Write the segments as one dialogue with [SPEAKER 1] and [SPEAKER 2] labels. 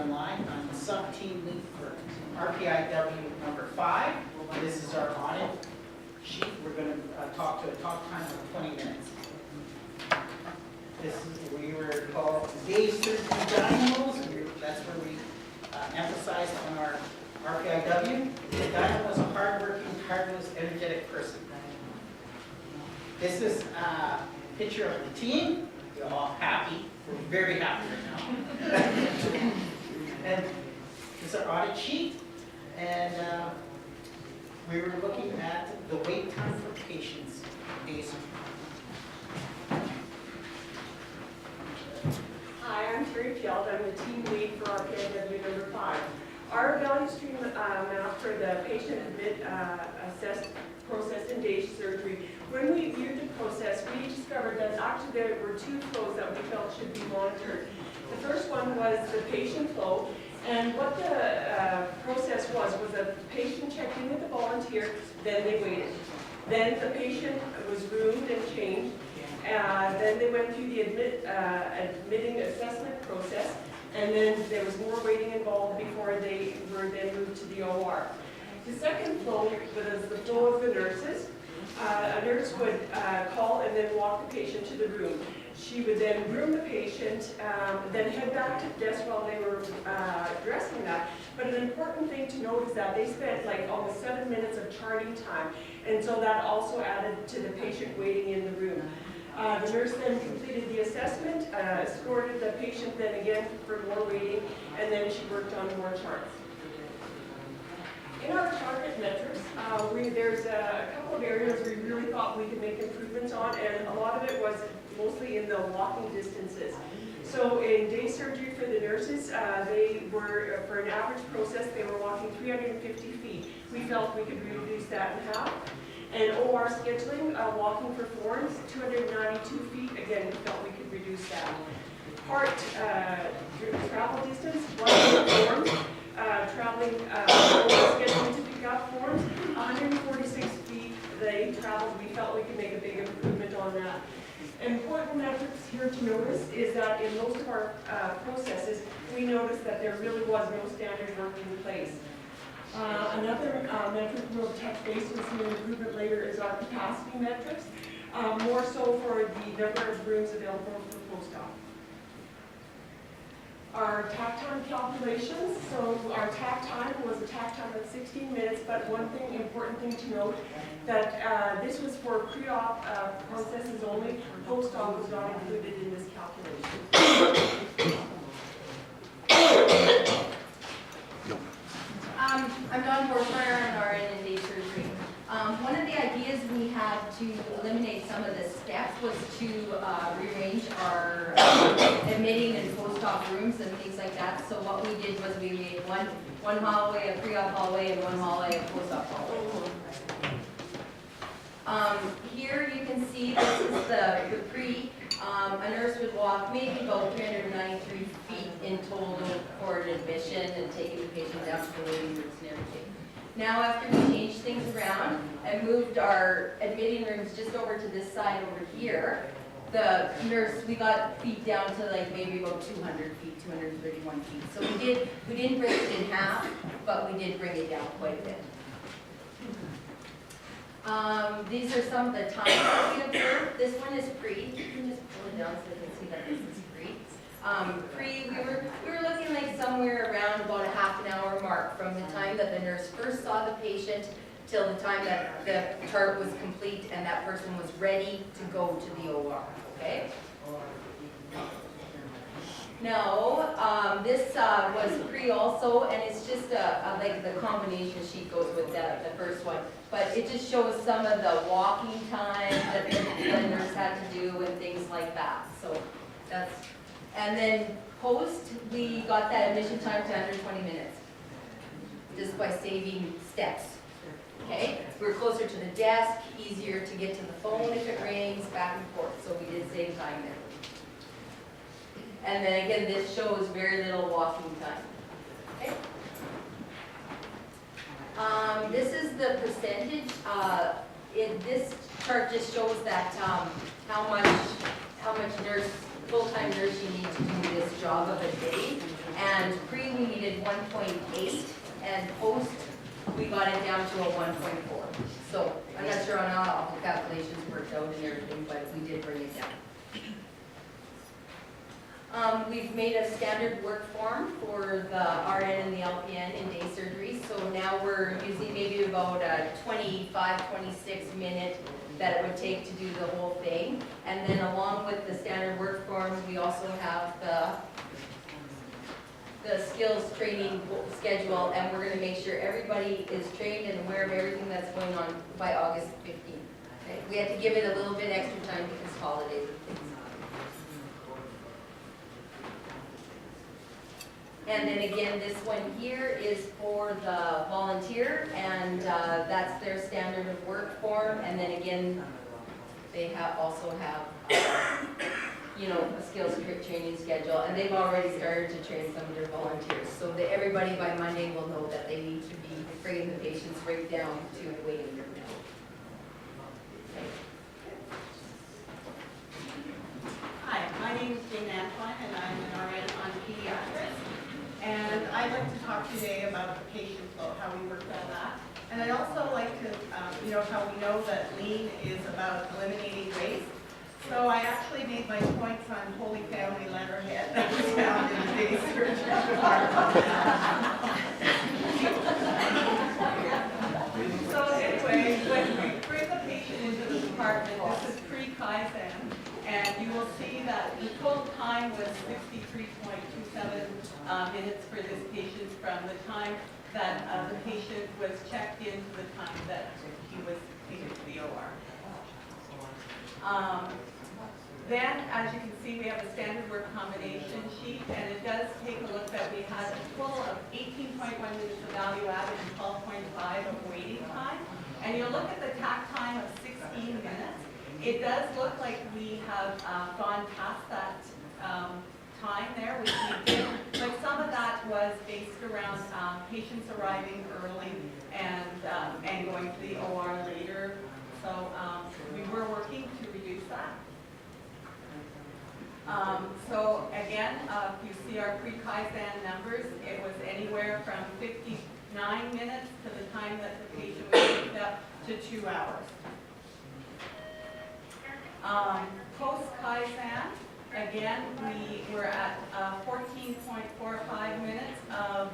[SPEAKER 1] in line. I'm the sub-team lead for RPIW number 5. This is our audit sheet. We're going to talk to a talk time of 20 minutes. This is, we were called Day Surgery Dynamos. That's where we emphasized on our RPIW. The dynamo is a hardworking, tireless, energetic person. This is a picture of the team. We're all happy. We're very happy right now. And this is our audit sheet. And we were looking at the wait time for patients.
[SPEAKER 2] Hi, I'm Terry Fjeld. I'm the team lead for RPIW number 5. Our value stream map for the patient admit, assessed, processed, and day surgery. When we viewed the process, we discovered that actually there were 2 flows that we felt should be monitored. The first one was the patient flow, and what the process was the patient checked in with the volunteer, then they waited. Then the patient was roomed and changed. Then they went through the admitting assessment process, and then there was more waiting involved before they were then moved to the OR. The second flow was the flow of the nurses. A nurse would call and then walk the patient to the room. She would then room the patient, then head back to the desk while they were dressing that. But an important thing to note is that they spent like almost 7 minutes of charting time, and so that also added to the patient waiting in the room. The nurse then completed the assessment, escorted the patient then again for more waiting, and then she worked on more charts. In our target metrics, there's a couple of areas we really thought we could make improvements on, and a lot of it was mostly in the walking distances. So in day surgery for the nurses, they were, for an average process, they were walking 350 feet. We felt we could reduce that in half. And OR scheduling, walking for forms, 292 feet. Again, we felt we could reduce that. Part travel distance, 100 forms. Traveling, scheduling to pick up forms, 146 feet they traveled. We felt we could make a big improvement on that. Important metrics here to notice is that in most of our processes, we noticed that there really was no standard working place. Another metric we'll touch base with some improvement later is our capacity metrics, more so for the number of rooms available for post-op. Our tack time calculations, so our tack time was a tack time of 16 minutes, but one thing, important thing to note, that this was for pre-op processes only, post-op was not included in this calculation.
[SPEAKER 3] I'm Dawn Borfire, I'm RN in day surgery. One of the ideas we had to eliminate some of the steps was to rearrange our admitting and post-op rooms and things like that. So what we did was we made one hallway, a pre-op hallway, and one hallway, a post-op hallway. Here you can see this is the pre. A nurse would walk maybe about 393 feet in total for an admission and taking the patient down to the waiting rooms and everything. Now after we changed things around and moved our admitting rooms just over to this side over here, the nurse, we got feet down to like maybe about 200 feet, 231 feet. So we didn't break it in half, but we did bring it down quite a bit. These are some of the times that we observed. This one is pre. You can just pull it down so you can see that this is pre. Pre, we were looking like somewhere around about a half an hour mark from the time that the nurse first saw the patient till the time that the chart was complete and that person was ready to go to the OR. Okay. No, this was pre also, and it's just like the combination sheet goes with the first one. But it just shows some of the walking time that the nurse had to do and things like that. So that's, and then post, we got that admission time to under 20 minutes, just by saving steps. Okay, we were closer to the desk, easier to get to the phone if it rings, back and forth. So we did save time there. And then again, this shows very little walking time. Okay. This is the percentage. This chart just shows that how much full-time nurse you need to do this job of a day. And pre, we needed 1.8, and post, we got it down to a 1.4. So I'm not sure on how all the calculations worked out and everything, but we did bring it down. We've made a standard work form for the RN and the LPN in day surgery. So now we're using maybe about a 25, 26 minute that it would take to do the whole thing. And then along with the standard work form, we also have the skills training schedule, and we're going to make sure everybody is trained and aware of everything that's going on by August 15th. Okay? We have to give it a little bit extra time because holidays and things. And then again, this one here is for the volunteer, and that's their standard of work form. And then again, they also have, a skills training schedule, and they've already started to train some of their volunteers. So that everybody by Monday will know that they need to be bringing the patients right down to the waiting room now. Okay.
[SPEAKER 4] Hi, my name is Jane Antoine, and I'm an RN on pediatrics. And I'd like to talk today about the patient flow, how we worked on that. And I'd also like to, how we know that lean is about eliminating waste. So I actually made my points on Holy Family letterhead that was found in the day surgery department. So anyway, when we bring the patient into the department, this is pre-Kaizen. And you will see that the total time was 63.27 minutes for this patient from the time that the patient was checked in to the time that he was taken to the OR. Then, as you can see, we have a standard work combination sheet, and it does take a look that we had a total of 18.1 minutes of value added and 12.5 of waiting time. And you'll look at the tack time of 16 minutes. It does look like we have gone past that time there, which we did, but some of that was based around patients arriving early and going to the OR later. So we were working to reduce that. So again, if you see our pre-Kaizen numbers, it was anywhere from 59 minutes to the time that the patient was picked up to 2 hours. Post-Kaizen, again, we were at 14.45 minutes of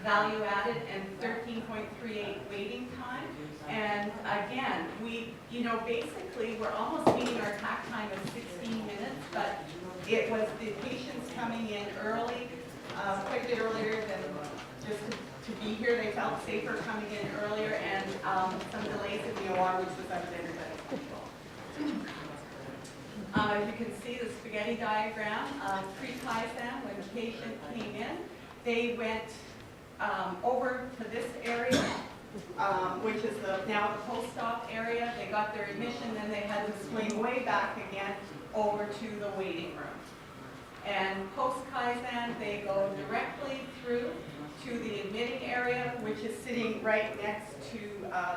[SPEAKER 4] value added and 13.38 waiting time. And again, we, basically we're almost meeting our tack time of 16 minutes, but it was the patients coming in early, quite a bit earlier than just to be here. They felt safer coming in earlier, and some delays in the OR, which was under everybody's control. As you can see the spaghetti diagram, pre-Kaizen, when the patient came in, they went over to this area, which is now the post-op area. They got their admission, then they had to swing way back again over to the waiting room. And post-Kaizen, they go directly through to the admitting area, which is sitting right next to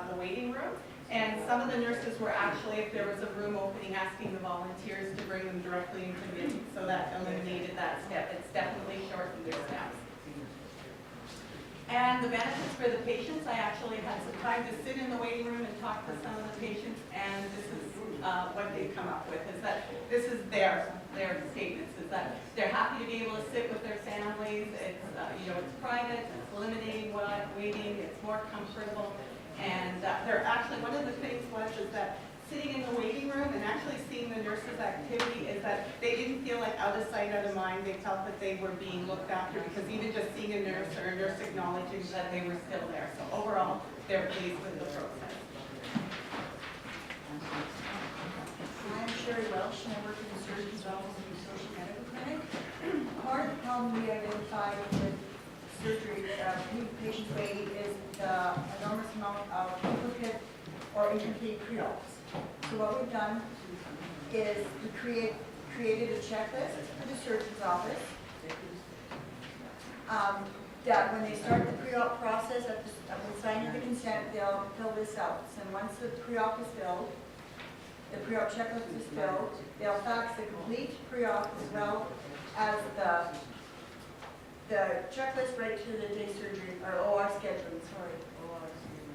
[SPEAKER 4] the waiting room. And some of the nurses were actually, if there was a room opening, asking the volunteers to bring them directly into admitting, so that eliminated that step. It's definitely shortened their steps. And the benefits for the patients, I actually had some time to sit in the waiting room and talk to some of the patients, and this is what they've come up with, is that this is their statements, is that they're happy to be able to sit with their families. It's, it's private, it's eliminating waiting, it's more comfortable. And they're actually, one of the things is that sitting in the waiting room and actually seeing the nurses' activity is that they didn't feel like out of sight, out of mind. They felt that they were being looked after, because even just seeing a nurse or a nurse acknowledging that they were still there. So overall, they're pleased with the process.
[SPEAKER 5] I'm Sherry Welsh, and I work in the surgeon's office in the social medical clinic. Part of the problem we identified with surgery patients waiting is the enormous amount of duplicate or incomplete pre-ops. So what we've done is we created a checklist for the surgeon's office that when they start the pre-op process, upon signing the consent, they'll fill this out. And once the pre-op is filled, the pre-op checklist is filled, they'll fax the complete pre-op as well as the the checklist right to the day surgery, or OR scheduling, sorry.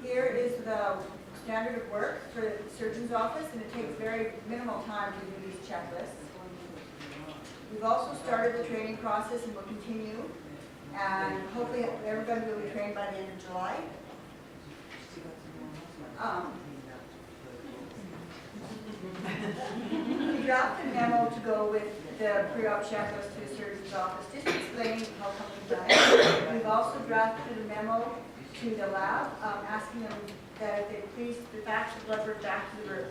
[SPEAKER 5] Here is the standard of work for the surgeon's office, and it takes very minimal time to do these checklists. We've also started the training process and will continue, and hopefully everybody will be trained by the end of July. We drafted a memo to go with the pre-op checklist to the surgeon's office, just explaining how come we've done it. We've also drafted a memo to the lab, asking them that if they please fax the blood work back to the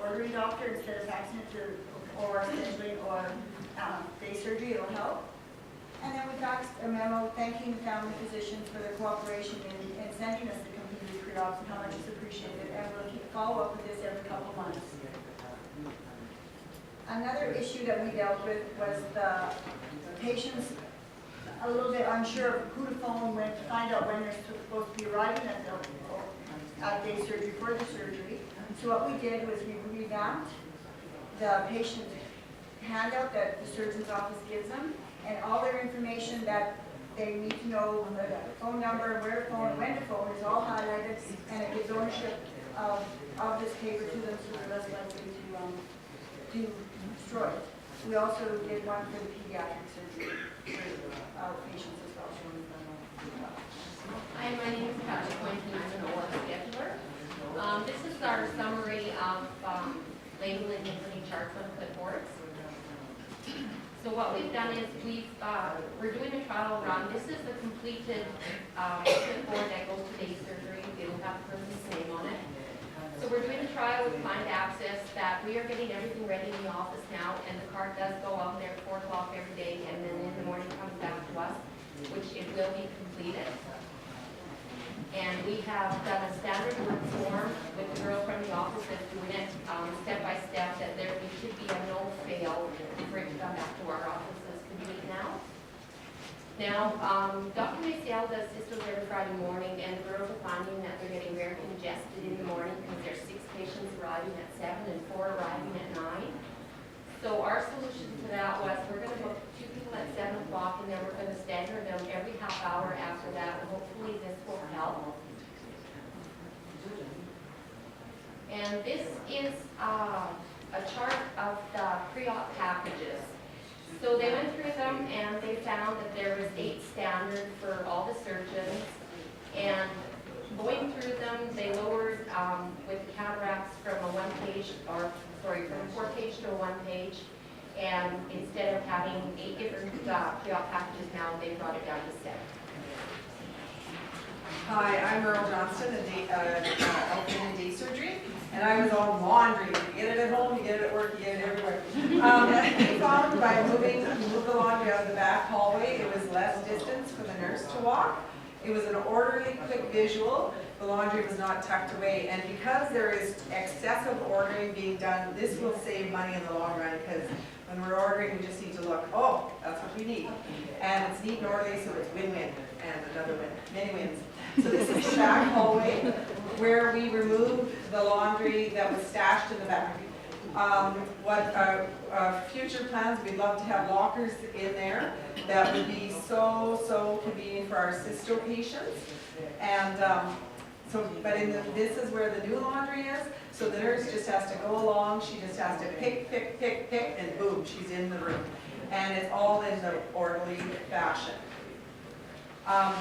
[SPEAKER 5] ordering doctor instead of faxing it to OR scheduling or day surgery, it'll help. And then we faxed a memo thanking the family physicians for their cooperation in sending us the completed pre-ops and how much is appreciated, and we'll keep follow up with this every couple months. Another issue that we dealt with was the patients a little bit unsure of who to phone when to find out when they're supposed to be arriving at day surgery for the surgery. So what we did was we revamped the patient handout that the surgeon's office gives them, and all their information that they need to know, the phone number, where to phone, when to phone, is all highlighted, and it gives ownership of this paper to them, so they're less likely to destroy it. We also did one for the pediatric surgery patients as well.
[SPEAKER 3] Hi, my name is Patrick Quentin. I'm an OR scheduler. This is our summary of labeling and putting charts on clipboards. So what we've done is we're doing a trial run. This is the completed clipboard that goes to day surgery. It'll have the person's name on it. So we're doing a trial with client access that we are getting everything ready in the office now, and the card does go out there at 4 o'clock every day, and then in the morning comes back to us, which it will be completed. And we have done a standard work form with the girl from the office that's doing it step by step, that there should be a no-fail for it to come back to our office as complete now. Now, Dr. Maciel does sisters every Friday morning, and the girls are finding that they're getting very congested in the morning because there's 6 patients arriving at 7 and 4 arriving at 9. So our solution to that was we're going to book 2 people at 7 o'clock, and then we're going to stagger them every half hour after that, and hopefully this will help. And this is a chart of the pre-op packages. So they went through them, and they found that there was 8 standard for all the surgeons. And going through them, they lowered with the cataracts from a 1-page, or sorry, from a 4-page to a 1-page. And instead of having 8 different pre-op packages now, they brought it down to 7.
[SPEAKER 6] Hi, I'm Earl Johnston, LPN in day surgery, and I was on laundry. You get it at home, you get it at work, you get it everywhere. We found by move the laundry out of the back hallway, it was less distance for the nurse to walk. It was an orderly, quick visual. The laundry was not tucked away, and because there is excessive ordering being done, this will save money in the long run, because when we're ordering, we just need to look, oh, that's what we need. And it's neat and orderly, so it's win-win, and another win, many wins. So this is the back hallway where we removed the laundry that was stashed in the back. What our future plans, we'd love to have lockers in there. That would be so convenient for our cysto patients. And but this is where the new laundry is. So the nurse just has to go along. She just has to pick, and boom, she's in the room. And it's all in the orderly fashion.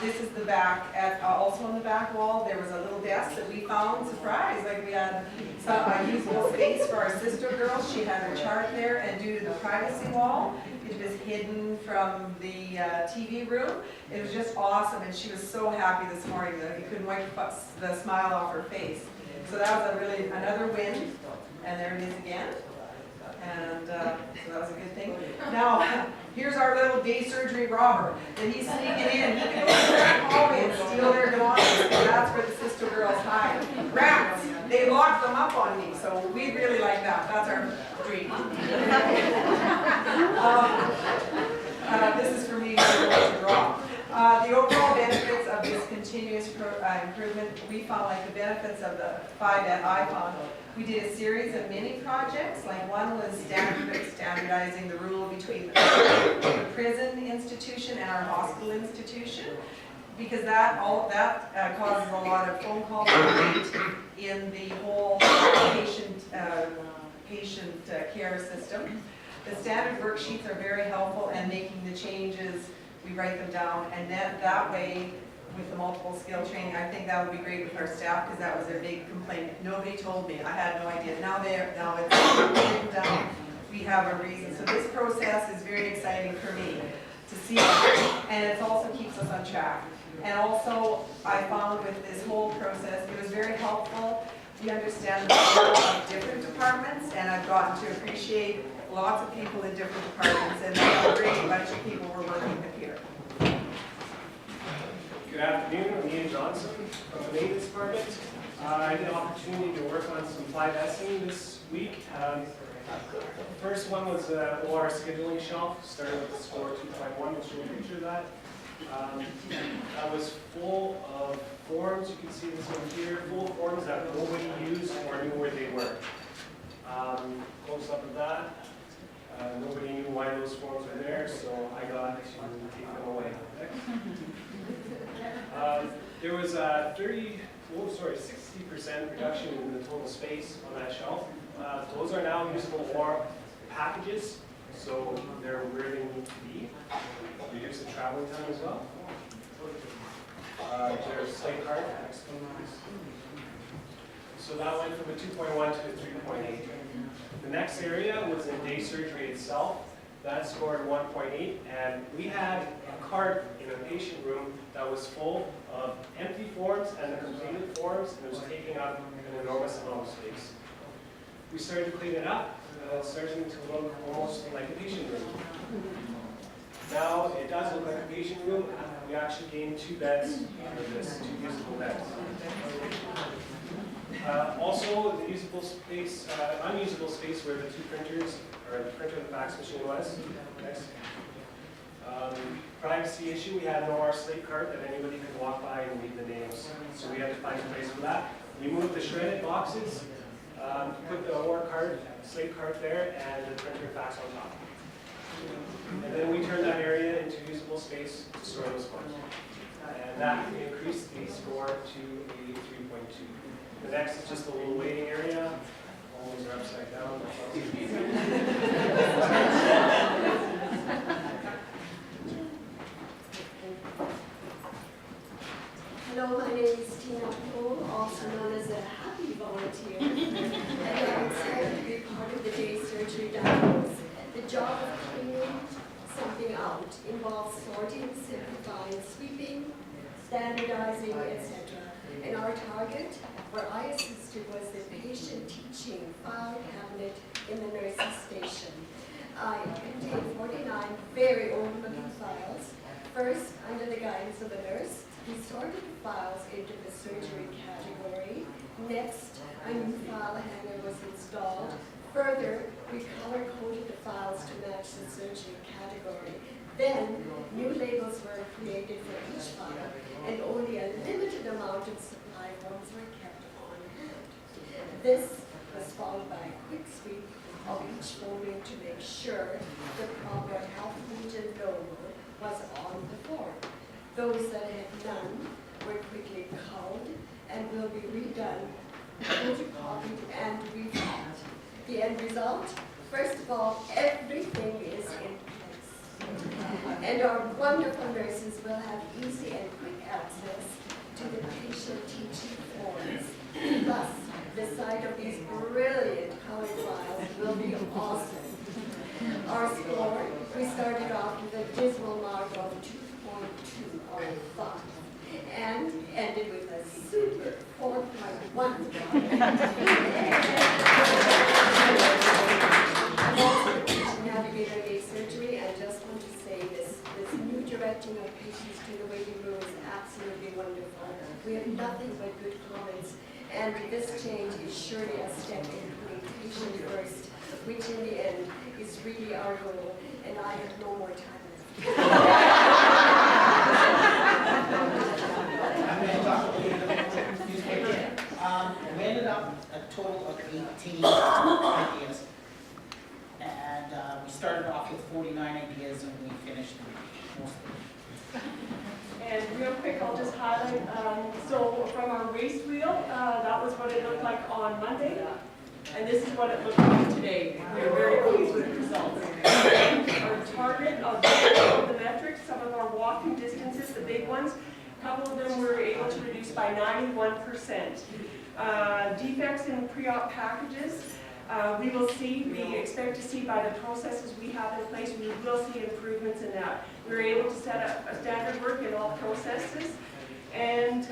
[SPEAKER 6] This is the back, also on the back wall, there was a little desk that we found, surprise, like we had some usable space for our sister girls. She had her chart there, and due to the privacy wall, it was hidden from the TV room. It was just awesome, and she was so happy this morning that you couldn't wipe the smile off her face. So that was another win, and there it is again. And so that was a good thing. Now, here's our little day surgery robber that he's sneaking in. He can go to the back hallway and steal their belongings. That's where the sister girls hide. Rats! They locked them up on me, so we really like that. That's our dream. This is for me to draw. The overall benefits of this continuous improvement, we found like the benefits of the 5 that I found. We did a series of mini projects, like one was standard standardizing the rule between the prison institution and our hospital institution, because that causes a lot of phone calls in the whole patient care system. The standard worksheets are very helpful, and making the changes, we write them down, and that way, with the multiple skill training, I think that would be great with our staff, because that was their big complaint. Nobody told me. I had no idea. Now it's written down. We have a reason. So this process is very exciting for me to see, and it also keeps us on track. And also, I found with this whole process, it was very helpful. We understand the power of different departments, and I've gotten to appreciate lots of people in different departments, and a great bunch of people we're working with here.
[SPEAKER 7] Good afternoon, I'm Ian Johnson from the maintenance department. I had the opportunity to work on some 5S'ing this week. The first one was OR scheduling shelf, starting with the score 2.1, we'll show a picture of that. That was full of forms, you can see this one here, full of forms that nobody used or knew where they were. Close up of that. Nobody knew why those forms were there, so I got to take them away. There was a 60% reduction in the total space on that shelf. Those are now usable OR packages, so they're where they need to be. Reduce the traveling time as well. There's slate card. So that went from a 2.1 to a 3.8. The next area was in day surgery itself. That scored 1.8, and we had a cart in a patient room that was full of empty forms and the completed forms, and it was taking up an enormous amount of space. We started to clean it up, starting to look almost like a patient room. Now it does look like a patient room. We actually gained 2 beds out of this, 2 usable beds. Also, the usable space, unusable space where the 2 printers, or the printer and the fax machine was. Next. Privacy issue, we had an OR slate cart that anybody could walk by and read the names. So we had to find a place for that. We moved the shredded boxes, put the OR cart, slate cart there, and the printer and fax on top. And then we turned that area into usable space to store those forms. And that increased the score to a 3.2. The next is just a little waiting area. All those are upside down.
[SPEAKER 8] Hello, my name is Tina Cole, also known as a happy volunteer. And I'm excited to be part of the day surgery diaries. The job of cleaning something out involves sorting, simplifying, sweeping, standardizing, etc. And our target, where I assisted, was the patient teaching file cabinet in the nurse's station. It contained 49 very old-looking files. First, under the guidance of the nurse, we sorted the files into the surgery category. Next, a new file hanger was installed. Further, we color-coded the files to match the surgery category. Then, new labels were created for each file, and only a limited amount of supply forms were kept on hand. This was followed by a quick sweep of each folder to make sure the proper health region logo was on the form. Those that had none were quickly culled and will be redone, photocopied, and refiled. The end result? First of all, everything is in place. And our wonderful nurses will have easy and quick access to the patient teaching forms. Thus, the sight of these brilliant color files will be awesome. Our score, we started off with a dismal mark of 2.2 on 5 and ended with a super 4.1. I'm also a patient navigator day surgery, and just want to say this new directing of patients to the waiting room is absolutely wonderful. We have nothing but good comments, and this change is surely a step in putting patient first, which in the end is really our goal, and I have no more time left.
[SPEAKER 1] I'm going to talk a little bit newspaper. We ended up a total of 18 ideas, and We started off with 49 ideas and we finished most of them.
[SPEAKER 2] And real quick, I'll just highlight, so from our waste wheel, that was what it looked like on Monday. And this is what it looks like today. We're very pleased with the results. Our target of the metrics, some of our walking distances, the big ones, a couple of them we were able to reduce by 91%. Defects in pre-op packages, we expect to see by the processes we have in place, we will see improvements in that. We were able to set up a standard work in all processes. And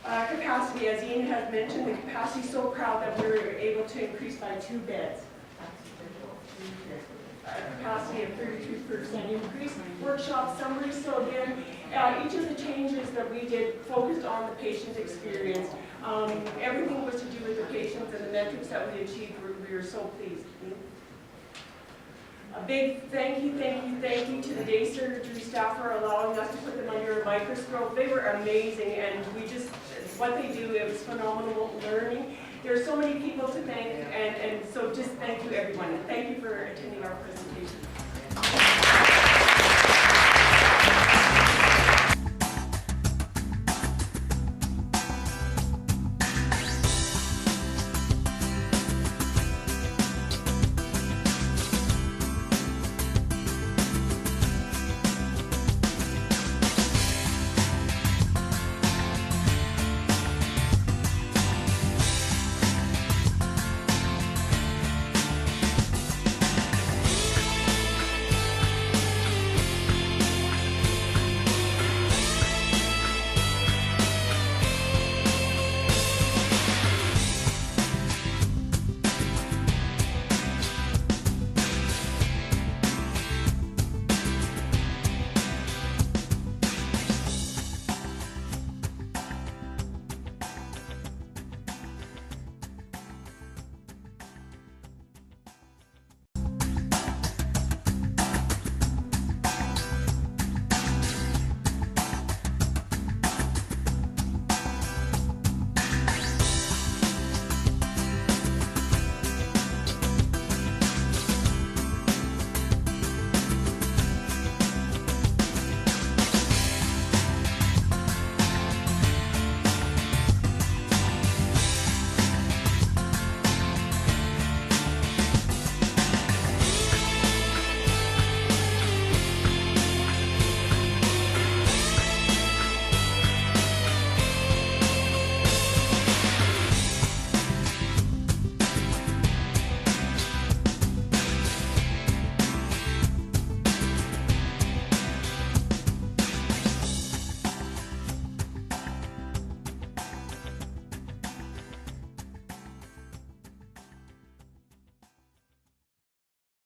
[SPEAKER 2] capacity, as Ian has mentioned, the capacity is so proud that we were able to increase by 2 beds. Capacity of 32% increase. Workshop summary, so again, each of the changes that we did focused on the patient experience. Everything was to do with the patients and the metrics that we achieved. We were so pleased. A big thank you to the day surgery staff for allowing us to put them under a microscope. They were amazing, and what they do, it was phenomenal learning. There are so many people to thank, and so just thank you everyone. Thank you for attending our presentation.